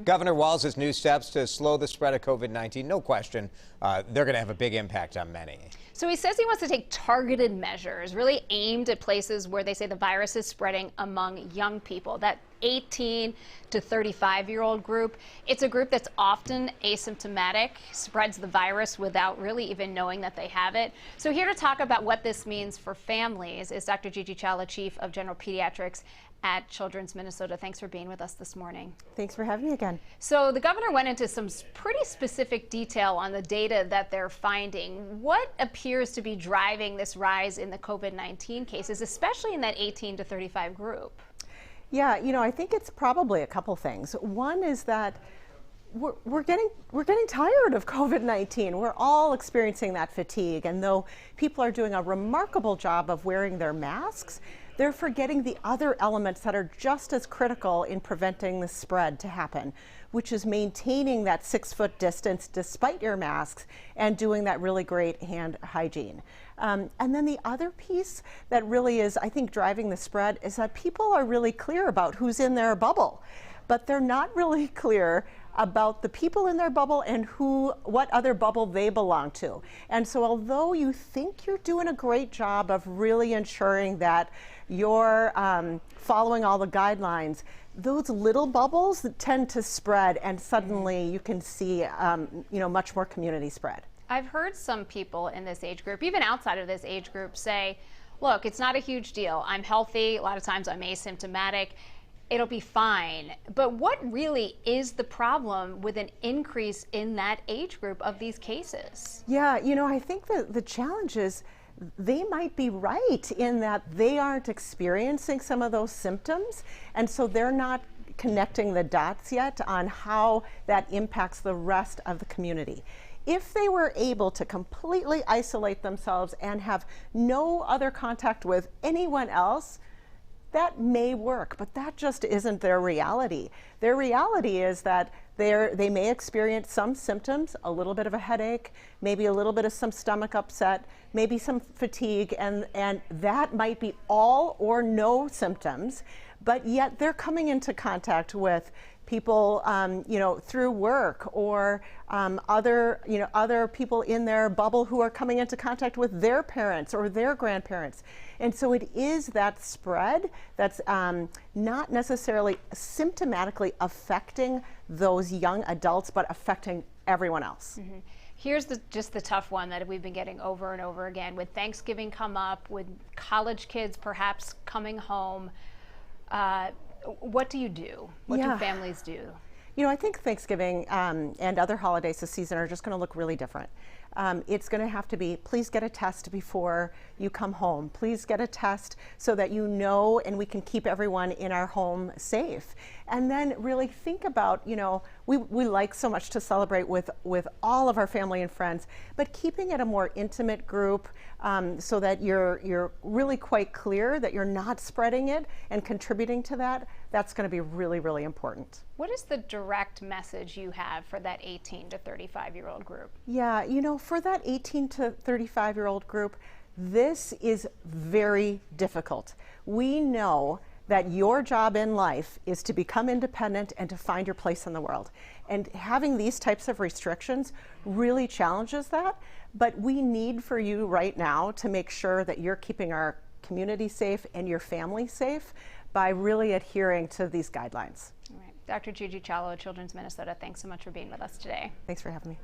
Governor Walz's new steps to slow the spread of COVID-19, no question, they're going to have a big impact on many. So he says he wants to take targeted measures, really aimed at places where they say the virus is spreading among young people, that 18 to 35-year-old group. It's a group that's often asymptomatic, spreads the virus without really even knowing that they have it. So here to talk about what this means for families is Dr. Gigi Chawla, Chief of General Pediatrics at Children's Minnesota. Thanks for being with us this morning. Thanks for having me again. So the governor went into some pretty specific detail on the data that they're finding. What appears to be driving this rise in the COVID-19 cases, especially in that 18 to 35 group? Yeah, I think it's probably a couple things. One is that we're getting tired of COVID-19. We're all experiencing that fatigue, and though people are doing a remarkable job of wearing their masks, they're forgetting the other elements that are just as critical in preventing the spread to happen, which is maintaining that 6-foot distance despite your masks and doing that really great hand hygiene. And then the other piece that really is, I think, driving the spread is that people are really clear about who's in their bubble, but they're not really clear about the people in their bubble and what other bubble they belong to. And so although you think you're doing a great job of really ensuring that you're following all the guidelines, those little bubbles tend to spread, and suddenly you can see much more community spread. I've heard some people in this age group, even outside of this age group, say, look, it's not a huge deal. I'm healthy. A lot of times I'm asymptomatic. It'll be fine. But what really is the problem with an increase in that age group of these cases? Yeah, I think that the challenge is they might be right in that they aren't experiencing some of those symptoms, and so they're not connecting the dots yet on how that impacts the rest of the community. If they were able to completely isolate themselves and have no other contact with anyone else, that may work, but that just isn't their reality. Their reality is that they may experience some symptoms, a little bit of a headache, maybe a little bit of some stomach upset, maybe some fatigue, and that might be all or no symptoms, but yet they're coming into contact with people, through work or other people in their bubble who are coming into contact with their parents or their grandparents. And so it is that spread that's not necessarily symptomatically affecting those young adults, but affecting everyone else. Mm-hmm. Here's just the tough one that we've been getting over and over again, with Thanksgiving come up, with college kids perhaps coming home. What do you do? What do families do? I think Thanksgiving and other holidays this season are just going to look really different. It's going to have to be, please get a test before you come home. Please get a test so that you know and we can keep everyone in our home safe. And then really think about, we like so much to celebrate with all of our family and friends, but keeping it a more intimate group so that you're really quite clear that you're not spreading it and contributing to that, that's going to be really, really important. What is the direct message you have for that 18 to 35-year-old group? Yeah, for that 18 to 35-year-old group, this is very difficult. We know that your job in life is to become independent and to find your place in the world. And having these types of restrictions really challenges that, but we need for you right now to make sure that you're keeping our community safe and your family safe by really adhering to these guidelines. All right. Dr. Gigi Chawla, Children's Minnesota, thanks so much for being with us today. Thanks for having me.